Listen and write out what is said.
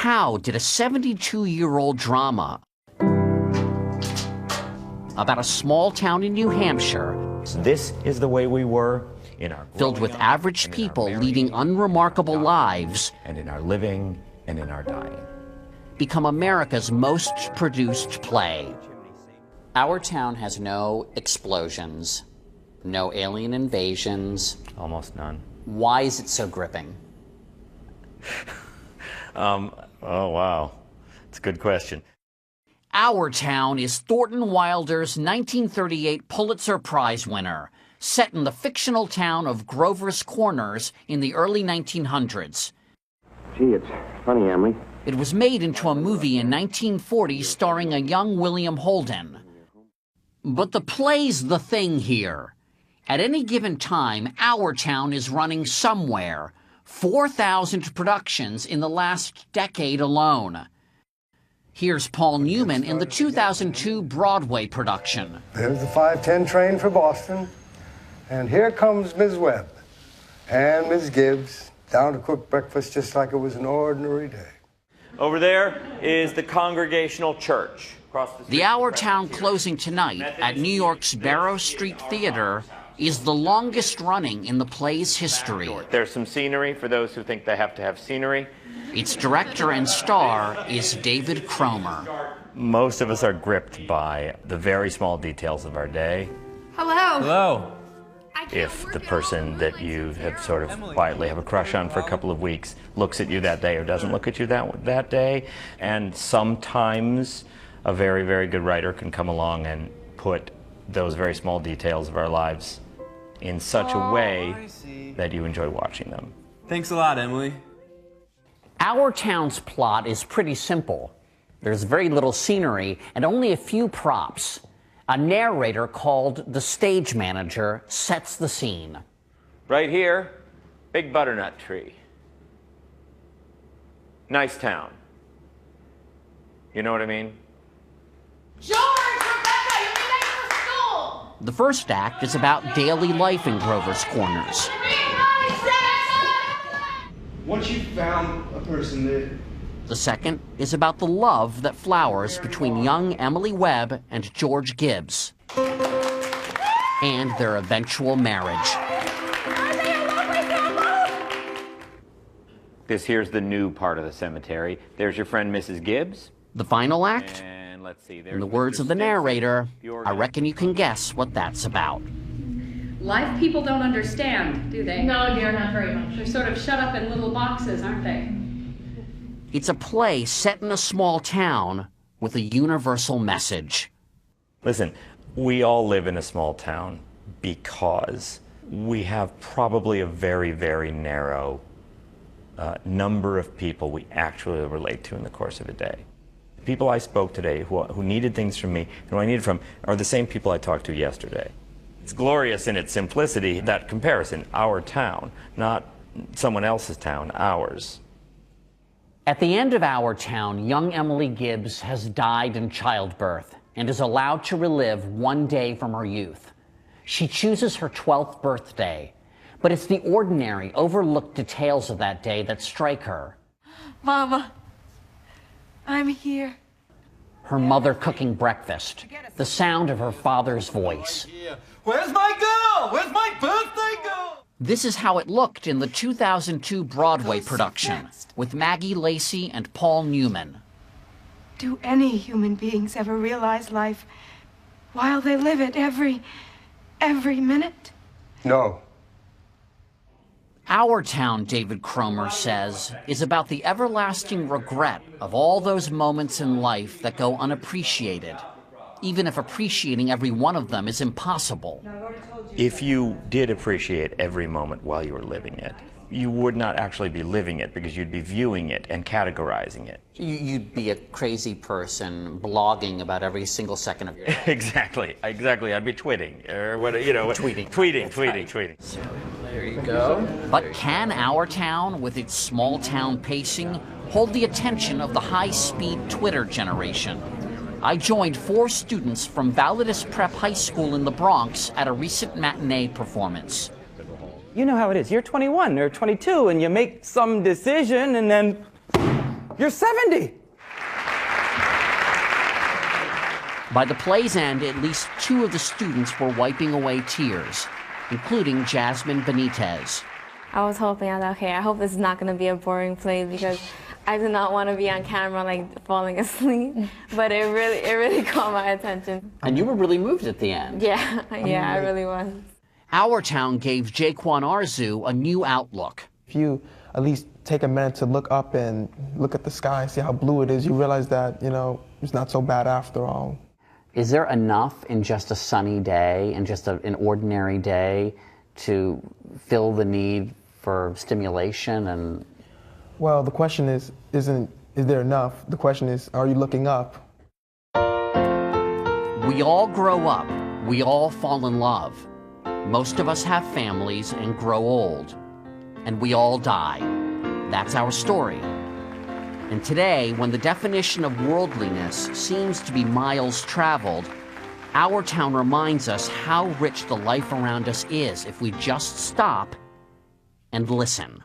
how did a 72-year-old drama about a small town in New Hampshire, this is the way we were in our filled with average people leading unremarkable lives, and in our living and in our dying, become America's most produced play? Our town has no explosions, no alien invasions. almost none. Why is it so gripping? Oh, wow. It's a good question. Our Town is Thornton Wilder's 1938 Pulitzer Prize winner, set in the fictional town of Grover's Corners in the early 1900s. Gee, it's funny, Emily. It was made into a movie in 1940 starring a young William Holden. But the play's the thing here. At any given time, Our Town is running somewhere. 4,000 productions in the last decade alone. Here's Paul Newman in the 2002 Broadway production. There's the 5:10 train for Boston, and here comes Ms. Webb and Ms. Gibbs down to cook breakfast just like it was an ordinary day. Over there is the Congregational Church. The Our Town closing tonight at New York's Barrow Street Theater is the longest running in the play's history. There's some scenery for those who think they have to have scenery. Its director and star is David Cromer. Most of us are gripped by the very small details of our day. Hello. Hello. If the person that you have sort of quietly have a crush on for a couple of weeks looks at you that day or doesn't look at you that day, and sometimes a very, very good writer can come along and put those very small details of our lives in such a way that you enjoy watching them. Thanks a lot, Emily. Our Town's plot is pretty simple. There's very little scenery and only a few props. A narrator called the stage manager sets the scene. Right here, big butternut tree. Nice town. You know what I mean? George, Rebecca, you'll be late for school. The first act is about daily life in Grover's Corners. Once you've found a person that... The second is about the love that flowers between young Emily Webb and George Gibbs, and their eventual marriage. This here's the new part of the cemetery. There's your friend Mrs. Gibbs. The final act, And let's see, in the words of the narrator, I reckon you can guess what that's about. Life people don't understand, do they? No, dear, not very much. They're sort of shut up in little boxes, aren't they? It's a play set in a small town with a universal message. Listen, we all live in a small town because we have probably a very, very narrow number of people we actually relate to in the course of a day. The people I spoke today who needed things from me and who I needed from are the same people I talked to yesterday. It's glorious in its simplicity, that comparison, our town, not someone else's town, ours. At the end of Our Town, young Emily Gibbs has died in childbirth and is allowed to relive one day from her youth. She chooses her 12th birthday, but it's the ordinary, overlooked details of that day that strike her. Mama, I'm here. Her mother cooking breakfast, the sound of her father's voice. Where's my girl? Where's my birthday girl? This is how it looked in the 2002 Broadway production with Maggie Lacey and Paul Newman. Do any human beings ever realize life while they live it every minute? No. Our Town, David Cromer says, is about the everlasting regret of all those moments in life that go unappreciated, even if appreciating every one of them is impossible. If you did appreciate every moment while you were living it, you would not actually be living it because you'd be viewing it and categorizing it. You'd be a crazy person blogging about every single second of your life. Exactly. I'd be tweeting or what, tweeting. So, there you go. But can Our Town, with its small town pacing, hold the attention of the high-speed Twitter generation? I joined 4 students from Validus Prep High School in the Bronx at a recent matinee performance. You know how it is. You're 21 or 22 and you make some decision and then You're 70! By the play's end, at least 2 of the students were wiping away tears, including Jasmine Benitez. I was hoping, okay, I hope this is not going to be a boring play because I did not want to be on camera like falling asleep, but it really caught my attention. And you were really moved at the end. Yeah, I really was. Our Town gave Jaquan Arzu a new outlook. If you at least take a minute to look up and look at the sky, see how blue it is, you realize that, you know, it's not so bad after all. Is there enough in just a sunny day and just an ordinary day to fill the need for stimulation? And well, the question is there enough? The question is, are you looking up? We all grow up. We all fall in love. Most of us have families and grow old. And we all die. That's our story. And today, when the definition of worldliness seems to be miles traveled, Our Town reminds us how rich the life around us is if we just stop and listen.